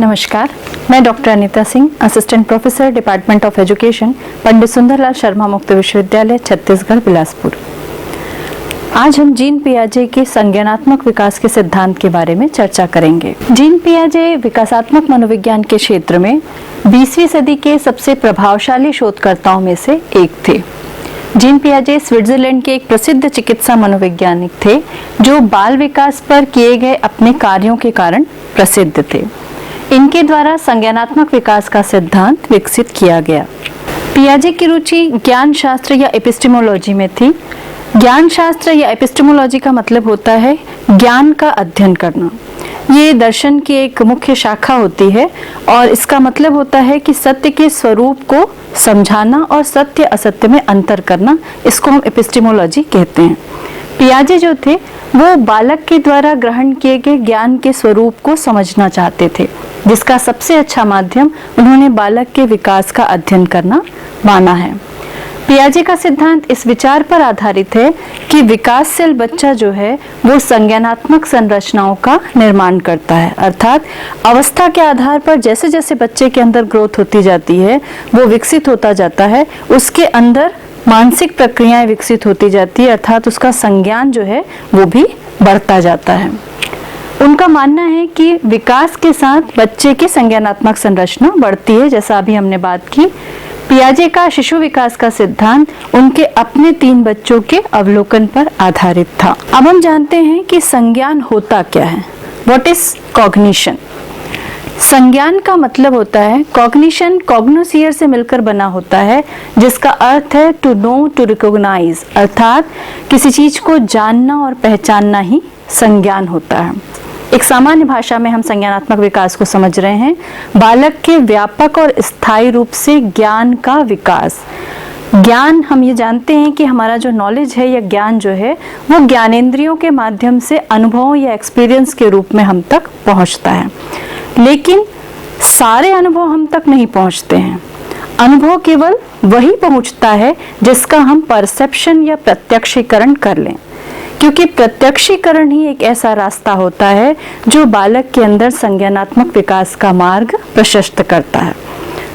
नमस्कार, मैं doctor Anita Singh, assistant professor, department of education, Pandit Sundarlal Sharma मुक्त विश्वविद्यालय, छत्तीसगढ़, बिलासपुर। आज हम जीन पियाजे के संज्ञानात्मक विकास के सिद्धांत के बारे में चर्चा करेंगे। जीन पियाजे विकासात्मक मनोविज्ञान के क्षेत्र में 20वीं सदी के सबसे प्रभावशाली शोधकर्ताओं में से एक थे। जीन पियाजे स्विट्जरलैंड के एक प्रसिद्ध चिकित्सा मनोवैज्ञानिक थे जो बाल विकास पर किए गए अपने कार्यों के कारण प्रसिद्ध थे। इनके द्वारा संज्ञानात्मक विकास का सिद्धांत विकसित किया गया। पियाजे की रुचि ज्ञान शास्त्र या एपिस्टेमोलॉजी में थी। ज्ञान शास्त्र या एपिस्टेमोलॉजी का मतलब होता है ज्ञान का अध्ययन करना। ये दर्शन की एक मुख्य शाखा होती है और इसका मतलब होता है कि सत्य के स्वरूप को समझाना और सत्य असत्य में अंतर करना। इसको हम एपिस्टेमोलॉजी कहते हैं। पियाजे जो थे वो बालक के द्वारा ग्रहण किए गए ज्ञान के स्वरूप को समझना चाहते थे, जिसका सबसे अच्छा माध्यम उन्होंने बालक के विकास का अध्ययन करना माना है। पियाजे का सिद्धांत इस विचार पर आधारित है कि विकासशील बच्चा जो है वो संज्ञानात्मक संरचनाओं का निर्माण करता है, अर्थात अवस्था के आधार पर जैसे जैसे बच्चे के अंदर ग्रोथ होती जाती है, वो विकसित होता जाता है, उसके अंदर मानसिक प्रक्रियाएं विकसित होती जाती है, अर्थात उसका संज्ञान जो है वो भी बढ़ता जाता है। उनका मानना है कि विकास के साथ बच्चे की संज्ञानात्मक संरचना बढ़ती है, जैसा अभी हमने बात की। पियाजे का शिशु विकास का सिद्धांत उनके अपने 3 बच्चों के अवलोकन पर आधारित था। अब हम जानते हैं कि संज्ञान होता क्या है। What is cognition? संज्ञान का मतलब होता है कॉग्निशन कॉग्नोसियर से मिलकर बना होता है, जिसका अर्थ है टू नो, टू रिकॉग्नाइज, अर्थात किसी चीज को जानना और पहचानना ही संज्ञान होता है। एक सामान्य भाषा में हम संज्ञानात्मक विकास को समझ रहे हैं बालक के व्यापक और स्थायी रूप से ज्ञान का विकास। ज्ञान, हम ये जानते हैं कि हमारा जो नॉलेज है या ज्ञान जो है वो ज्ञानेंद्रियों के माध्यम से अनुभवों या एक्सपीरियंस के रूप में हम तक पहुंचता है, लेकिन सारे अनुभव हम तक नहीं पहुंचते हैं। अनुभव केवल वही पहुंचता है जिसका हम परसेप्शन या प्रत्यक्षीकरण कर लें, क्योंकि प्रत्यक्षीकरण ही एक ऐसा रास्ता होता है जो बालक के अंदर संज्ञानात्मक विकास का मार्ग प्रशस्त करता है।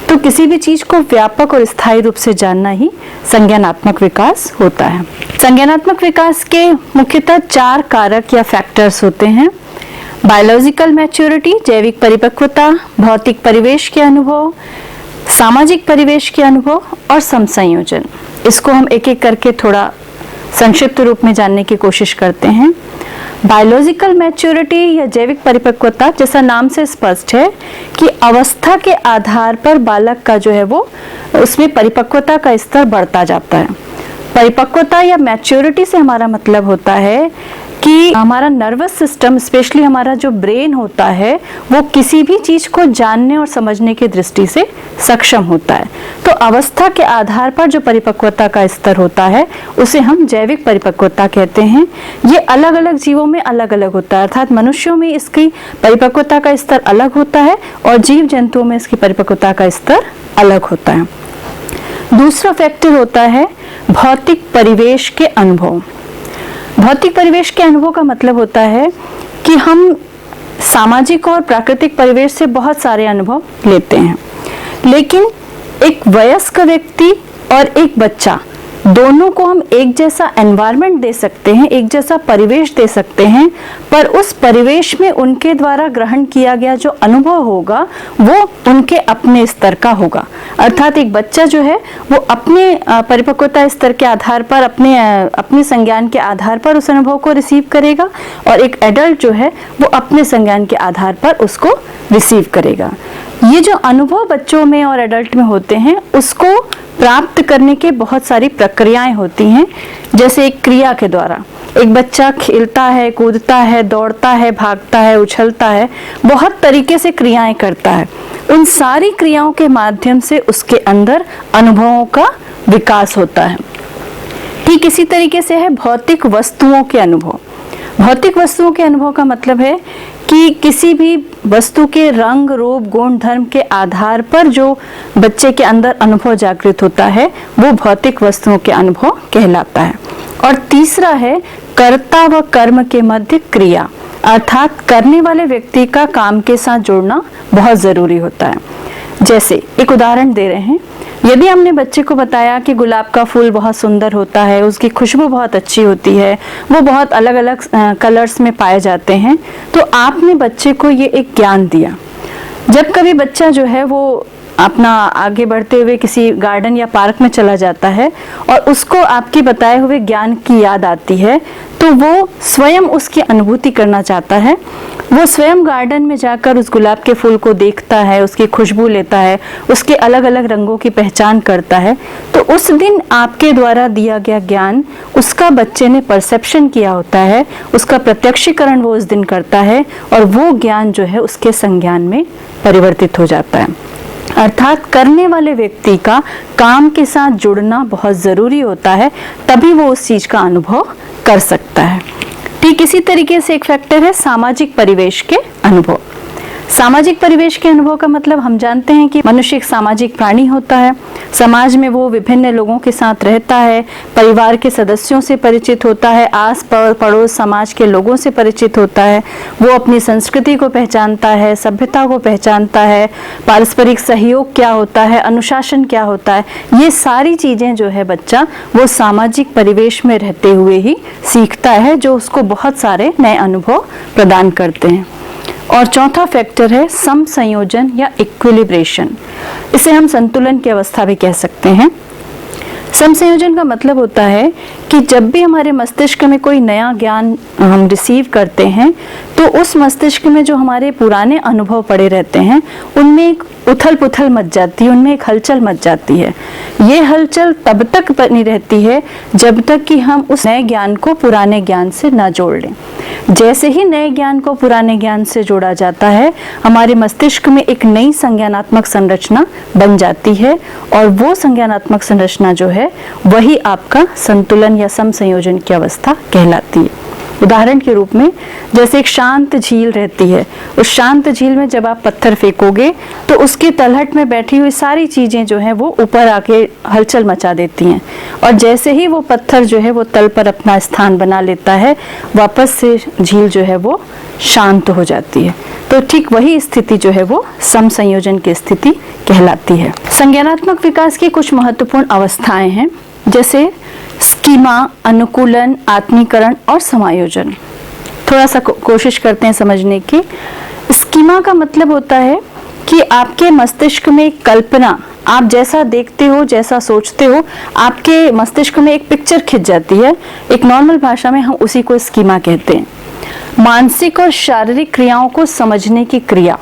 तो किसी भी चीज को व्यापक और स्थायी रूप से जानना ही संज्ञानात्मक विकास होता है। संज्ञानात्मक विकास के मुख्यतः 4 कारक या फैक्टर्स होते हैं। बायोलॉजिकल मैच्योरिटी, जैविक परिपक्वता, भौतिक परिवेश के अनुभव, सामाजिक परिवेश के अनुभव और समसंयोजन। इसको हम एक एक करके थोड़ा संक्षिप्त रूप में जानने की कोशिश करते हैं। बायोलॉजिकल मैच्योरिटी या जैविक परिपक्वता, जैसा नाम से स्पष्ट है कि अवस्था के आधार पर बालक का जो है वो उसमें परिपक्वता का स्तर बढ़ता जाता है। परिपक्वता या मैच्योरिटी से हमारा मतलब होता है कि हमारा नर्वस सिस्टम, स्पेशली हमारा जो ब्रेन होता है, वो किसी भी चीज को जानने और समझने की दृष्टि से सक्षम होता है। तो अवस्था के आधार पर जो परिपक्वता का स्तर होता है उसे हम जैविक परिपक्वता कहते हैं। ये अलग अलग जीवों में अलग अलग होता है, अर्थात मनुष्यों में इसकी परिपक्वता का स्तर अलग होता है और जीव जंतुओं में इसकी परिपक्वता का स्तर अलग होता है। दूसरा फैक्टर होता है भौतिक परिवेश के अनुभव। भौतिक परिवेश के अनुभव का मतलब होता है कि हम सामाजिक और प्राकृतिक परिवेश से बहुत सारे अनुभव लेते हैं, लेकिन एक वयस्क व्यक्ति और एक बच्चा, दोनों को हम एक जैसा एनवायरनमेंट दे सकते हैं, एक जैसा परिवेश दे सकते हैं, पर उस परिवेश में उनके द्वारा ग्रहण किया गया जो अनुभव होगा वो उनके अपने स्तर का होगा। अर्थात एक बच्चा जो है वो अपने परिपक्वता स्तर के आधार पर, अपने संज्ञान के आधार पर उस अनुभव को रिसीव करेगा, और एक एडल्ट जो है वो अपने संज्ञान के आधार पर उसको रिसीव करेगा। ये जो अनुभव बच्चों में और एडल्ट में होते हैं उसको प्राप्त करने के बहुत सारी प्रक्रियाएं होती हैं। जैसे एक क्रिया के द्वारा एक बच्चा खेलता है, कूदता है, दौड़ता है, भागता है, उछलता है, बहुत तरीके से क्रियाएं करता है। उन सारी क्रियाओं के माध्यम से उसके अंदर अनुभवों का विकास होता है। ठीक इसी तरीके से है भौतिक वस्तुओं के अनुभव। भौतिक वस्तुओं के अनुभव का मतलब है कि किसी भी वस्तु के रंग, रूप, गुण, धर्म के आधार पर जो बच्चे के अंदर अनुभव जागृत होता है वो भौतिक वस्तुओं के अनुभव कहलाता है। और तीसरा है कर्ता व कर्म के मध्य क्रिया। अर्थात करने वाले व्यक्ति का काम के साथ जुड़ना बहुत जरूरी होता है। जैसे एक उदाहरण दे रहे हैं, यदि हमने बच्चे को बताया कि गुलाब का फूल बहुत सुंदर होता है, उसकी खुशबू बहुत अच्छी होती है, वो बहुत अलग अलग कलर्स में पाए जाते हैं, तो आपने बच्चे को ये एक ज्ञान दिया। जब कभी बच्चा जो है वो अपना आगे बढ़ते हुए किसी गार्डन या पार्क में चला जाता है और उसको आपके बताए हुए ज्ञान की याद आती है, तो वो स्वयं उसकी अनुभूति करना चाहता है। वो स्वयं गार्डन में जाकर उस गुलाब के फूल को देखता है, उसकी खुशबू लेता है, उसके अलग अलग रंगों की पहचान करता है। तो उस दिन आपके द्वारा दिया गया ज्ञान उसका बच्चे ने परसेप्शन किया होता है, उसका प्रत्यक्षीकरण वो उस दिन करता है और वो ज्ञान जो है उसके संज्ञान में परिवर्तित हो जाता है। अर्थात करने वाले व्यक्ति का काम के साथ जुड़ना बहुत जरूरी होता है, तभी वो उस चीज का अनुभव कर सकता है। ठीक इसी तरीके से एक फैक्टर है सामाजिक परिवेश के अनुभव। सामाजिक परिवेश के अनुभव का मतलब हम जानते हैं कि मनुष्य एक सामाजिक प्राणी होता है। समाज में वो विभिन्न लोगों के साथ रहता है, परिवार के सदस्यों से परिचित होता है, आस पड़ोस समाज के लोगों से परिचित होता है। वो अपनी संस्कृति को पहचानता है, सभ्यता को पहचानता है, पारस्परिक सहयोग क्या होता है, अनुशासन क्या होता है। ये सारी चीजें जो है बच्चा वो सामाजिक परिवेश में रहते हुए ही सीखता है, जो उसको बहुत सारे नए अनुभव प्रदान करते हैं। और चौथा फैक्टर है सम संयोजन या इक्विलिब्रेशन। इसे हम संतुलन की अवस्था भी कह सकते हैं। सम संयोजन का मतलब होता है कि जब भी हमारे मस्तिष्क में कोई नया ज्ञान हम रिसीव करते हैं, तो उस मस्तिष्क में जो हमारे पुराने अनुभव पड़े रहते हैं उनमें एक उथल पुथल मच जाती है, उनमें एक हलचल मच जाती है। ये हलचल तब तक बनी रहती है जब तक कि हम उस नए ज्ञान को पुराने ज्ञान से ना जोड़ लें। जैसे ही नए ज्ञान को पुराने ज्ञान से जोड़ा जाता है, हमारे मस्तिष्क में एक नई संज्ञानात्मक संरचना बन जाती है और वो संज्ञानात्मक संरचना जो है वही आपका संतुलन या सम संयोजन की अवस्था कहलाती है। उदाहरण के रूप में जैसे एक शांत झील रहती है, उस शांत झील में जब आप पत्थर फेंकोगे तो उसके तलहट में बैठी हुई सारी चीजें जो है वो ऊपर आके हलचल मचा देती हैं, और जैसे ही वो पत्थर जो है वो तल पर अपना स्थान बना लेता है, वापस से झील जो है वो शांत हो जाती है। तो ठीक वही स्थिति जो है वो सम संयोजन की स्थिति कहलाती है। संज्ञानात्मक विकास की कुछ महत्वपूर्ण अवस्थाएं हैं, जैसे स्कीमा, अनुकूलन, आत्मीकरण और समायोजन। थोड़ा सा कोशिश करते हैं समझने की। स्कीमा का मतलब होता है कि आपके मस्तिष्क में कल्पना, आप जैसा देखते हो, जैसा सोचते हो, आपके मस्तिष्क में एक पिक्चर खिंच जाती है। एक नॉर्मल भाषा में हम उसी को स्कीमा कहते हैं। मानसिक और शारीरिक क्रियाओं को समझने की क्रिया।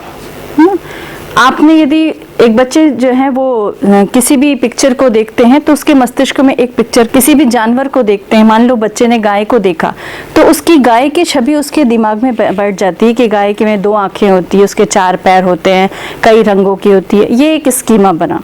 आपने यदि एक बच्चे जो है वो किसी भी पिक्चर को देखते हैं तो उसके मस्तिष्क में एक पिक्चर, किसी भी जानवर को देखते हैं, मान लो बच्चे ने गाय को देखा तो उसकी गाय की छवि उसके दिमाग में बैठ जाती है कि गाय के में 2 आंखें होती है, उसके 4 पैर होते हैं, कई रंगों की होती है। ये एक स्कीमा बना।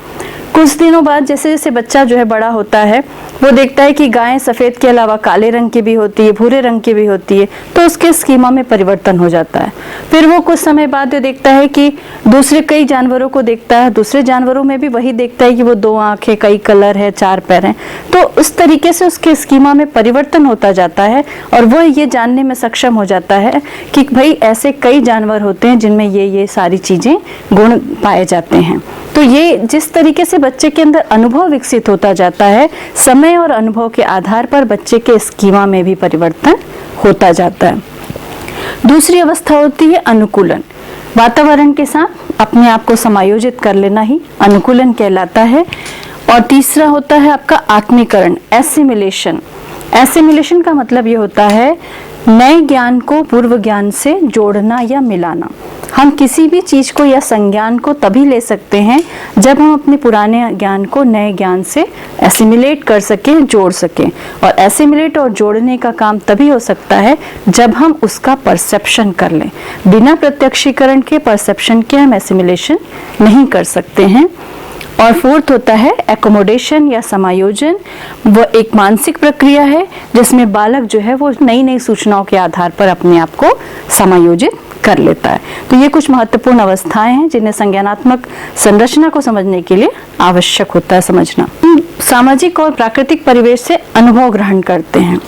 कुछ दिनों बाद जैसे जैसे बच्चा जो है बड़ा होता है, वो देखता है कि गाय सफेद के अलावा काले रंग की भी होती है, भूरे रंग की भी होती है, तो उसके स्कीमा में परिवर्तन हो जाता है। फिर वो कुछ समय बाद देखता है कि दूसरे कई जानवरों को देखता है, दूसरे जानवरों में भी वही देखता है कि वो 2 आंखें, कई कलर है, 4 पैर हैं। तो उस तरीके से उसके स्कीमा में परिवर्तन होता जाता है और वो ये जानने में सक्षम हो जाता है कि भाई ऐसे कई जानवर होते हैं जिनमें ये सारी चीजें गुण पाए जाते हैं। तो ये जिस तरीके से बच्चे के अंदर अनुभव विकसित होता जाता है, समय और अनुभव के आधार पर बच्चे के स्कीमा में भी परिवर्तन होता जाता है। दूसरी अवस्था होती है अनुकूलन। वातावरण के साथ अपने आप को समायोजित कर लेना ही अनुकूलन कहलाता है। और तीसरा होता है आपका आत्मीकरण, एसिमिलेशन। एसिमिलेशन का मतलब ये होता है नए ज्ञान को पूर्व ज्ञान से जोड़ना या मिलाना। हम किसी भी चीज को या संज्ञान को तभी ले सकते हैं जब हम अपने पुराने ज्ञान को नए ज्ञान से एसिमिलेट कर सकें, जोड़ सकें। और एसिमिलेट और जोड़ने का काम तभी हो सकता है जब हम उसका परसेप्शन कर लें। बिना प्रत्यक्षीकरण के परसेप्शन के हम एसिमिलेशन नहीं कर सकते हैं। और फोर्थ होता है एकोमोडेशन या समायोजन। वो एक मानसिक प्रक्रिया है जिसमें बालक जो है वो नई नई सूचनाओं के आधार पर अपने आप को समायोजित कर लेता है। तो ये कुछ महत्वपूर्ण अवस्थाएं हैं जिन्हें संज्ञानात्मक संरचना को समझने के लिए आवश्यक होता है समझना। सामाजिक और प्राकृतिक परिवेश से अनुभव ग्रहण करते हैं।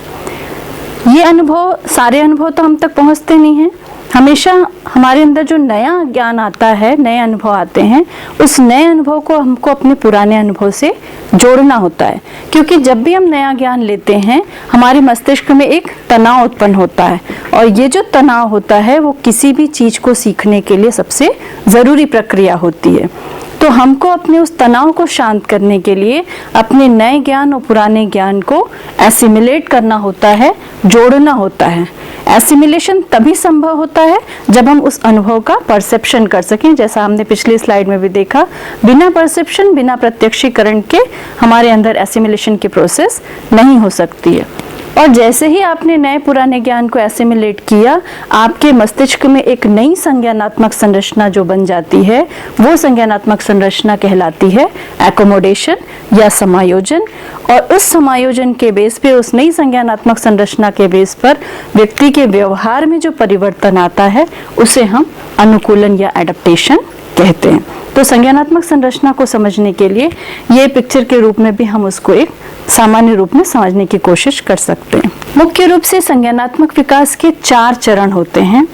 ये अनुभव, सारे अनुभव तो हम तक पहुंचते नहीं हैं, हमेशा हमारे अंदर जो नया ज्ञान आता है, नए अनुभव आते हैं, उस नए अनुभव को हमको अपने पुराने अनुभव से जोड़ना होता है। क्योंकि जब भी हम नया ज्ञान लेते हैं, हमारे मस्तिष्क में एक तनाव उत्पन्न होता है, और ये जो तनाव होता है वो किसी भी चीज को सीखने के लिए सबसे जरूरी प्रक्रिया होती है। तो हमको अपने उस तनाव को शांत करने के लिए अपने नए ज्ञान और पुराने ज्ञान को एसिमिलेट करना होता है, जोड़ना होता है। एसिमिलेशन तभी संभव होता है जब हम उस अनुभव का परसेप्शन कर सकें, जैसा हमने पिछली स्लाइड में भी देखा। बिना परसेप्शन, बिना प्रत्यक्षीकरण के हमारे अंदर एसिमिलेशन की प्रोसेस नहीं हो सकती है। और जैसे ही आपने नए पुराने ज्ञान को एसिमिलेट किया, आपके मस्तिष्क में एक नई संज्ञानात्मक संरचना जो बन जाती है, वो संज्ञानात्मक संरचना कहलाती है एकोमोडेशन या समायोजन। और उस समायोजन के बेस पे, उस नई संज्ञानात्मक संरचना के बेस पर व्यक्ति के व्यवहार में जो परिवर्तन आता है, उसे हम अनुकूलन या एडेप्टेशन कहते हैं। तो संज्ञानात्मक संरचना को समझने के लिए ये पिक्चर के रूप में भी हम उसको एक सामान्य रूप में समझने की कोशिश कर सकते हैं। मुख्य रूप से संज्ञानात्मक विकास के 4 चरण होते हैं।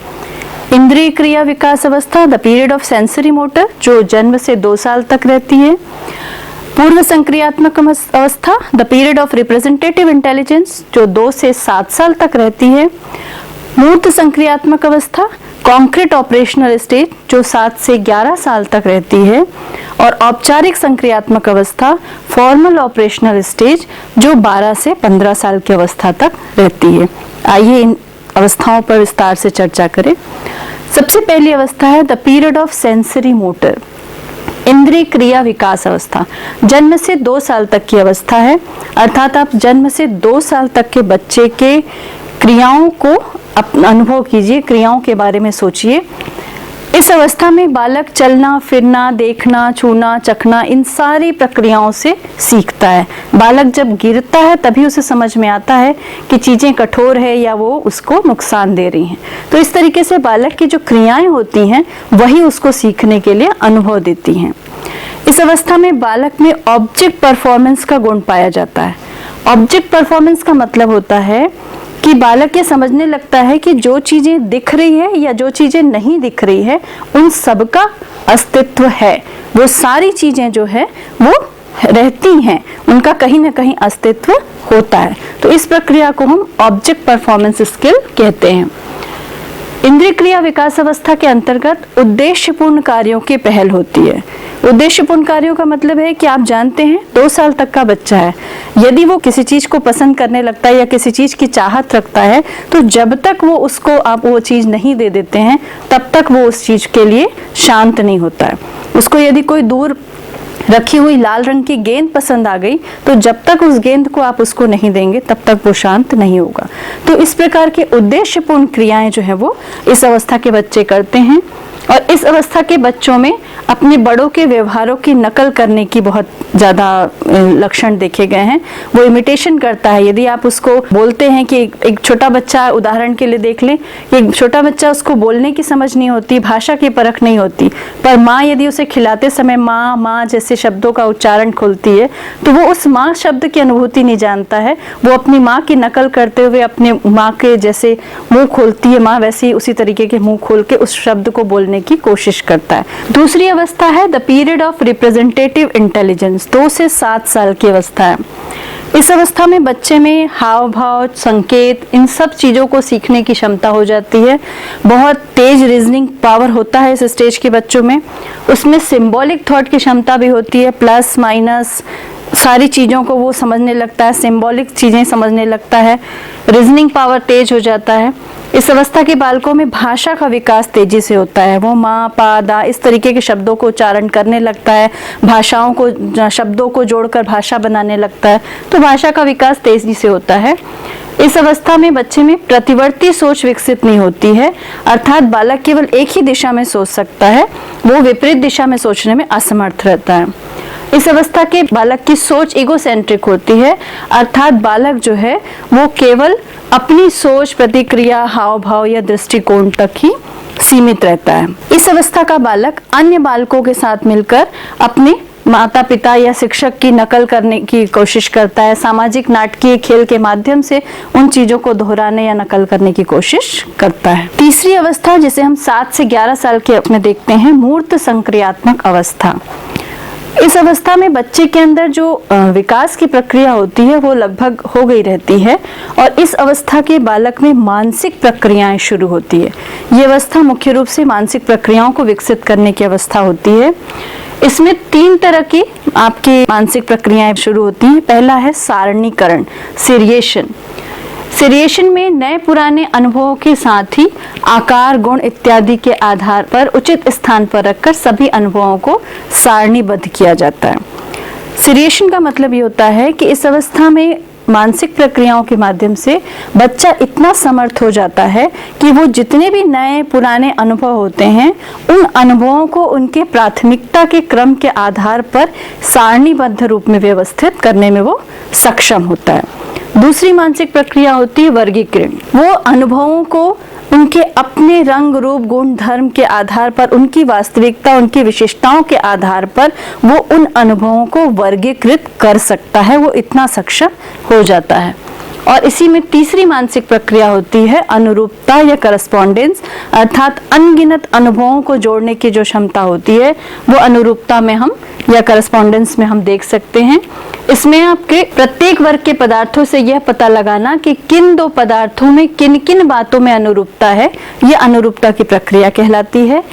इंद्रिय क्रिया विकास अवस्था, the period of sensory motor, जो जन्म से 2 साल तक रहती है। पूर्व संक्रियात्मक अवस्था, the period of representative intelligence, जो 2 से 7 साल तक रहती है। मूर्त संक्रियात्मक अवस्था, कॉन्क्रीट ऑपरेशनल स्टेज, जो 7 से 11 साल तक रहती है। और औपचारिक संक्रियात्मक अवस्था, फॉर्मल ऑपरेशनल स्टेज, जो 12 से 15 साल की अवस्था तक रहती है। आइए इन अवस्थाओं पर विस्तार से चर्चा करें। सबसे पहली अवस्था है the period of sensory motor, इंद्रिय क्रिया विकास अवस्था। जन्म से 2 साल तक की अवस्था है, अर्थात आप जन्म से 2 साल तक के बच्चे के क्रियाओं को अनुभव कीजिए, क्रियाओं के बारे में सोचिए। इस अवस्था में बालक चलना, फिरना, देखना, छूना, चखना, इन सारी प्रक्रियाओं से सीखता है। बालक जब गिरता है तभी उसे समझ में आता है कि चीजें कठोर है या वो उसको नुकसान दे रही हैं। तो इस तरीके से बालक की जो क्रियाएं होती हैं, वही उसको सीखने के लिए अनुभव देती हैं। इस अवस्था में बालक में ऑब्जेक्ट परफॉर्मेंस का गुण पाया जाता है। ऑब्जेक्ट परफॉर्मेंस का मतलब होता है कि बालक ये समझने लगता है कि जो चीजें दिख रही है या जो चीजें नहीं दिख रही है, उन सब का अस्तित्व है। वो सारी चीजें जो है वो रहती हैं, उनका कहीं ना कहीं अस्तित्व होता है। तो इस प्रक्रिया को हम ऑब्जेक्ट परफॉर्मेंस स्किल कहते हैं। इंद्रिय क्रिया विकास अवस्था के अंतर्गत उद्देश्यपूर्ण कार्यों की पहल होती है। उद्देश्यपूर्ण कार्यों का मतलब है कि आप जानते हैं 2 साल तक का बच्चा है, यदि वो किसी चीज को पसंद करने लगता है या किसी चीज की चाहत रखता है, तो जब तक वो उसको आप वो चीज नहीं दे देते हैं, तब तक वो उस चीज के लिए शांत नहीं होता है। उसको यदि कोई दूर रखी हुई लाल रंग की गेंद पसंद आ गई, तो जब तक उस गेंद को आप उसको नहीं देंगे, तब तक वो शांत नहीं होगा। तो इस प्रकार के उद्देश्यपूर्ण क्रियाएं जो है वो इस अवस्था के बच्चे करते हैं। और इस अवस्था के बच्चों में अपने बड़ों के व्यवहारों की नकल करने की बहुत ज्यादा लक्षण देखे गए हैं। वो इमिटेशन करता है। यदि आप उसको बोलते हैं कि एक छोटा बच्चा, उदाहरण के लिए देख लें, एक छोटा बच्चा, उसको बोलने की समझ नहीं होती, भाषा की परख नहीं होती, पर माँ यदि उसे खिलाते समय माँ माँ जैसे शब्दों का उच्चारण खोलती है, तो वो उस माँ शब्द की अनुभूति नहीं जानता है। वो अपनी माँ की नकल करते हुए अपने माँ के जैसे मुंह खोलती है माँ, वैसे ही उसी तरीके के मुंह खोल के उस शब्द को बोलने की कोशिश करता है। दूसरी अवस्था है the period of representative intelligence, 2 से 7 साल की अवस्था है। इस अवस्था में बच्चे में हाव भाव, संकेत, इन सब चीजों को सीखने की क्षमता हो जाती है। बहुत तेज रीजनिंग पावर होता है इस स्टेज के बच्चों में। उसमें सिंबॉलिक थॉट की क्षमता भी होती है, प्लस माइनस सारी चीजों को वो समझने लगता है, सिंबॉलिक चीजें समझने लगता है, रीजनिंग पावर तेज हो जाता है। इस अवस्था के बालकों में भाषा का विकास तेजी से होता है। वो माँ, पा, दा इस तरीके के शब्दों को उच्चारण करने लगता है, भाषाओं को, शब्दों को जोड़कर भाषा बनाने लगता है। तो भाषा का विकास तेजी से होता है। इस अवस्था में बच्चे में प्रतिवर्ती सोच विकसित नहीं होती है, अर्थात बालक केवल एक ही दिशा में सोच सकता है, वो विपरीत दिशा में सोचने में असमर्थ रहता है। इस अवस्था के बालक की सोच इगोसेंट्रिक होती है, अर्थात बालक जो है वो केवल अपनी सोच, प्रतिक्रिया, हाव भाव या दृष्टिकोण तक ही सीमित रहता है। इस अवस्था का बालक अन्य बालकों के साथ मिलकर अपने माता पिता या शिक्षक की नकल करने की कोशिश करता है, सामाजिक नाटकीय खेल के माध्यम से उन चीजों को दोहराने या नकल करने की कोशिश करता है। तीसरी अवस्था जिसे हम 7 से 11 साल के में देखते हैं, मूर्त संक्रियात्मक अवस्था। इस अवस्था में बच्चे के अंदर जो विकास की प्रक्रिया होती है वो लगभग हो गई रहती है और इस अवस्था के बालक में मानसिक प्रक्रियाएं शुरू होती है। ये अवस्था मुख्य रूप से मानसिक प्रक्रियाओं को विकसित करने की अवस्था होती है। इसमें 3 तरह की आपकी मानसिक प्रक्रियाएं शुरू होती हैं। पहला है सारणीकरण, सीरिएशन। सीरिएशन में नए पुराने अनुभवों के साथ ही आकार, गुण इत्यादि के आधार पर उचित स्थान पर रखकर सभी अनुभवों को सारणीबद्ध किया जाता है। सीरिएशन का मतलब ये होता है कि इस अवस्था में मानसिक प्रक्रियाओं के माध्यम से बच्चा इतना समर्थ हो जाता है कि वो जितने भी नए पुराने अनुभव होते हैं उन अनुभवों को उनके प्राथमिकता के क्रम के आधार पर सारणीबद्ध रूप में व्यवस्थित करने में वो सक्षम होता है। दूसरी मानसिक प्रक्रिया होती है वर्गीकरण। वो अनुभवों को उनके अपने रंग, रूप, गुण, धर्म के आधार पर, उनकी वास्तविकता, उनकी विशेषताओं के आधार पर वो उन अनुभवों को वर्गीकृत कर सकता है, वो इतना सक्षम हो जाता है। और इसी में तीसरी मानसिक प्रक्रिया होती है अनुरूपता या करस्पॉन्डेंस, अर्थात अनगिनत अनुभवों को जोड़ने की जो क्षमता होती है वो अनुरूपता में हम या करस्पॉन्डेंस में हम देख सकते हैं। इसमें आपके प्रत्येक वर्ग के पदार्थों से यह पता लगाना कि किन 2 पदार्थों में किन किन बातों में अनुरूपता है, यह अनुरूपता की प्रक्रिया कहलाती है।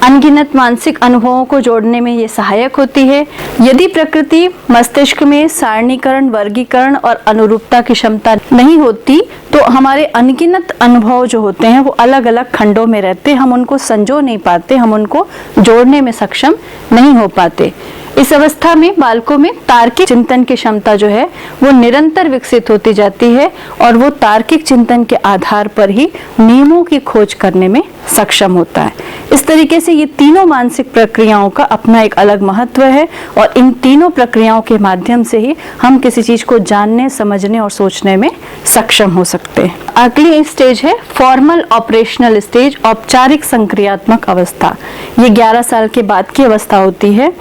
अनगिनत मानसिक अनुभवों को जोड़ने में ये सहायक होती है। यदि प्रकृति मस्तिष्क में सारणीकरण, वर्गीकरण और अनुरूपता की क्षमता नहीं होती तो हमारे अनगिनत अनुभव जो होते हैं वो अलग अलग खंडों में रहते, हम उनको संजो नहीं पाते, हम उनको जोड़ने में सक्षम नहीं हो पाते। इस अवस्था में बालकों में तार्किक चिंतन की क्षमता जो है वो निरंतर विकसित होती जाती है और वो तार्किक चिंतन के आधार पर ही नियमों की खोज करने में सक्षम होता है। इस तरीके से ये तीनों मानसिक प्रक्रियाओं का अपना एक अलग महत्व है और इन तीनों प्रक्रियाओं के माध्यम से ही हम किसी चीज को जानने, समझने और सोचने में सक्षम हो सकते हैं। अगली स्टेज है फॉर्मल ऑपरेशनल स्टेज, औपचारिक संक्रियात्मक अवस्था। ये 11 साल के बाद की अवस्था होती है।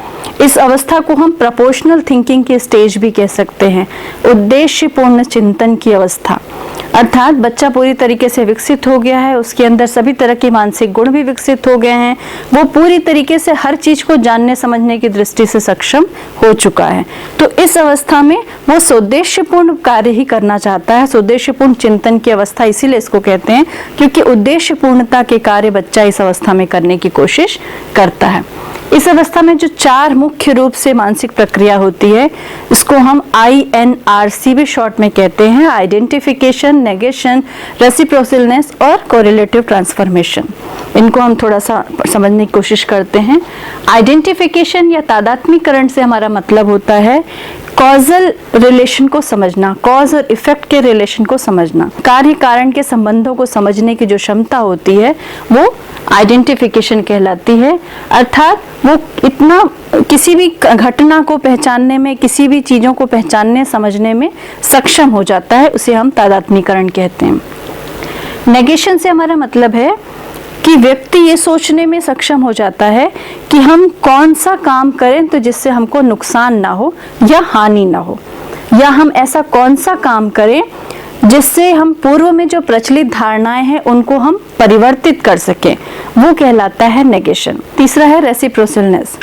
इस अवस्था को हम प्रपोर्शनल थिंकिंग की स्टेज भी कह सकते हैं, उद्देश्यपूर्ण चिंतन की अवस्था। अर्थात बच्चा पूरी तरीके से विकसित हो गया है, उसके अंदर सभी तरह के मानसिक गुण भी विकसित हो गए हैं, वो पूरी तरीके से हर चीज को जानने समझने की दृष्टि से सक्षम हो चुका है। तो इस अवस्था में वो सोद्देश्यपूर्ण कार्य ही करना चाहता है। सोद्देश्यपूर्ण चिंतन की अवस्था इसीलिए इसको कहते हैं क्योंकि उद्देश्यपूर्णता के कार्य बच्चा इस अवस्था में करने की कोशिश करता है। इस अवस्था में जो 4 मुख्य रूप से मानसिक प्रक्रिया होती है इसको हम INRC भी शॉर्ट में कहते हैं, आइडेंटिफिकेशन, नेगेशन, रेसिप्रोसिलनेस और कोरिलेटिव ट्रांसफॉर्मेशन। इनको हम थोड़ा सा समझने की कोशिश करते हैं। आइडेंटिफिकेशन या तादात्म्यकरण से हमारा मतलब होता है कॉजल रिलेशन को समझना, कॉज और इफेक्ट के रिलेशन को समझना, कार्य कारण के संबंधों को समझने की जो क्षमता होती है वो आइडेंटिफिकेशन कहलाती है। अर्थात वो इतना किसी भी घटना को पहचानने में, किसी भी चीजों को पहचानने समझने में सक्षम हो जाता है, उसे हम तादात्म्यकरण कहते हैं। नेगेशन से हमारा मतलब है कि व्यक्ति ये सोचने में सक्षम हो जाता है कि हम कौन सा काम करें तो जिससे हमको नुकसान ना हो या हानि ना हो, या हम ऐसा कौन सा काम करें जिससे हम पूर्व में जो प्रचलित धारणाएं हैं उनको हम परिवर्तित कर सकें, वो कहलाता है नेगेशन। तीसरा है रेसिप्रोसिलनेस।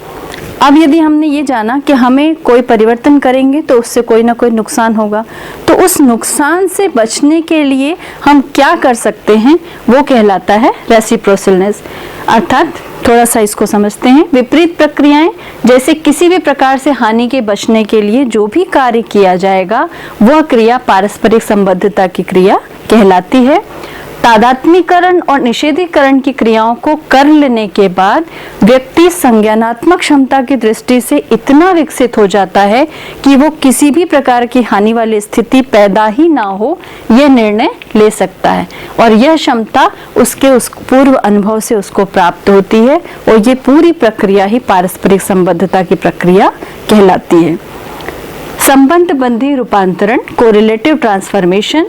अब यदि हमने ये जाना कि हमें कोई परिवर्तन करेंगे तो उससे कोई ना कोई नुकसान होगा, तो उस नुकसान से बचने के लिए हम क्या कर सकते हैं वो कहलाता है रेसिप्रोसिलनेस। अर्थात थोड़ा सा इसको समझते हैं। विपरीत प्रक्रियाएं, जैसे किसी भी प्रकार से हानि के बचने के लिए जो भी कार्य किया जाएगा वह क्रिया पारस्परिक संबद्धता की क्रिया कहलाती है। तादात्म्यकरण और निषेधीकरण की क्रियाओं को कर लेने के बाद व्यक्ति संज्ञानात्मक क्षमता की दृष्टि से इतना विकसित हो जाता है कि वो किसी भी प्रकार की हानि वाली स्थिति पैदा ही ना हो यह निर्णय ले सकता है, और यह क्षमता उस पूर्व अनुभव से उसको प्राप्त होती है, और ये पूरी प्रक्रिया ही पारस्परिक संबद्धता की प्रक्रिया कहलाती है। संबंध बंधी रूपांतरण, कोरिलेटिव ट्रांसफॉर्मेशन,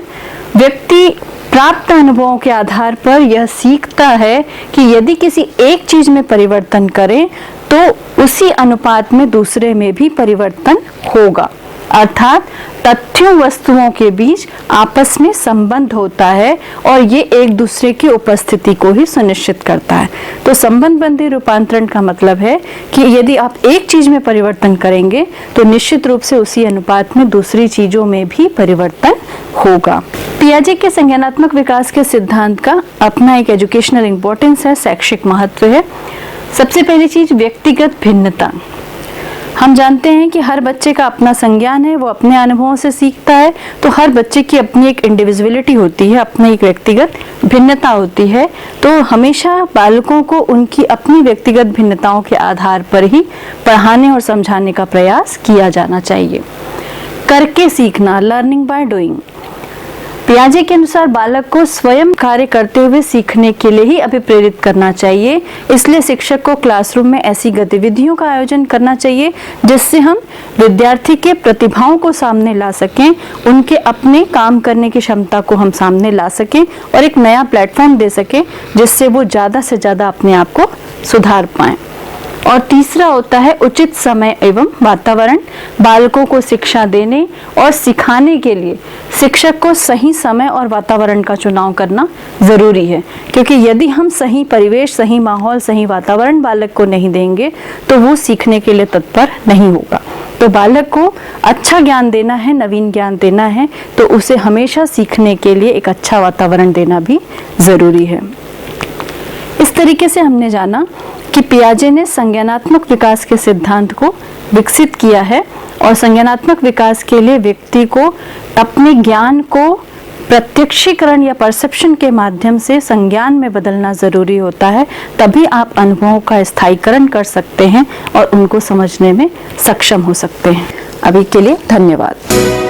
व्यक्ति प्राप्त अनुभवों के आधार पर यह सीखता है कि यदि किसी एक चीज में परिवर्तन करें तो उसी अनुपात में दूसरे में भी परिवर्तन होगा। अर्थात तथ्यों वस्तुओं के बीच आपस में संबंध होता है और ये एक दूसरे की उपस्थिति को ही सुनिश्चित करता है। तो संबंधबंधी रूपांतरण का मतलब है कि यदि आप एक चीज में परिवर्तन करेंगे तो निश्चित रूप से उसी अनुपात में दूसरी चीजों में भी परिवर्तन होगा। पियाजे के संज्ञानात्मक विकास के सिद्धांत का अपना एक एजुकेशनल इंपॉर्टेंस है, शैक्षिक महत्व है। सबसे पहली चीज व्यक्तिगत भिन्नता। हम जानते हैं कि हर बच्चे का अपना संज्ञान है, वो अपने अनुभवों से सीखता है, तो हर बच्चे की अपनी एक इंडिविजुअलिटी होती है, अपनी एक व्यक्तिगत भिन्नता होती है। तो हमेशा बालकों को उनकी अपनी व्यक्तिगत भिन्नताओं के आधार पर ही पढ़ाने और समझाने का प्रयास किया जाना चाहिए। करके सीखना, लर्निंग बाय डूइंग। पियाजे के अनुसार बालक को स्वयं कार्य करते हुए सीखने के लिए ही अभिप्रेरित करना चाहिए। इसलिए शिक्षक को क्लासरूम में ऐसी गतिविधियों का आयोजन करना चाहिए जिससे हम विद्यार्थी के प्रतिभाओं को सामने ला सकें, उनके अपने काम करने की क्षमता को हम सामने ला सकें और एक नया प्लेटफॉर्म दे सकें जिससे वो ज़्यादा से ज़्यादा अपने आप को सुधार पाएं। और तीसरा होता है उचित समय एवं वातावरण। बालकों को शिक्षा देने और सिखाने के लिए शिक्षक को सही समय और वातावरण का चुनाव करना जरूरी है, क्योंकि यदि हम सही परिवेश, सही माहौल, सही वातावरण बालक को नहीं देंगे तो वो सीखने के लिए तत्पर नहीं होगा। तो बालक को अच्छा ज्ञान देना है, नवीन ज्ञान देना है, तो उसे हमेशा सीखने के लिए एक अच्छा वातावरण देना भी जरूरी है। इस तरीके से हमने जाना कि पियाजे ने संज्ञानात्मक विकास के सिद्धांत को विकसित किया है और संज्ञानात्मक विकास के लिए व्यक्ति को अपने ज्ञान को प्रत्यक्षीकरण या परसेप्शन के माध्यम से संज्ञान में बदलना जरूरी होता है। तभी आप अनुभवों का स्थायीकरण कर सकते हैं और उनको समझने में सक्षम हो सकते हैं। अभी के लिए धन्यवाद।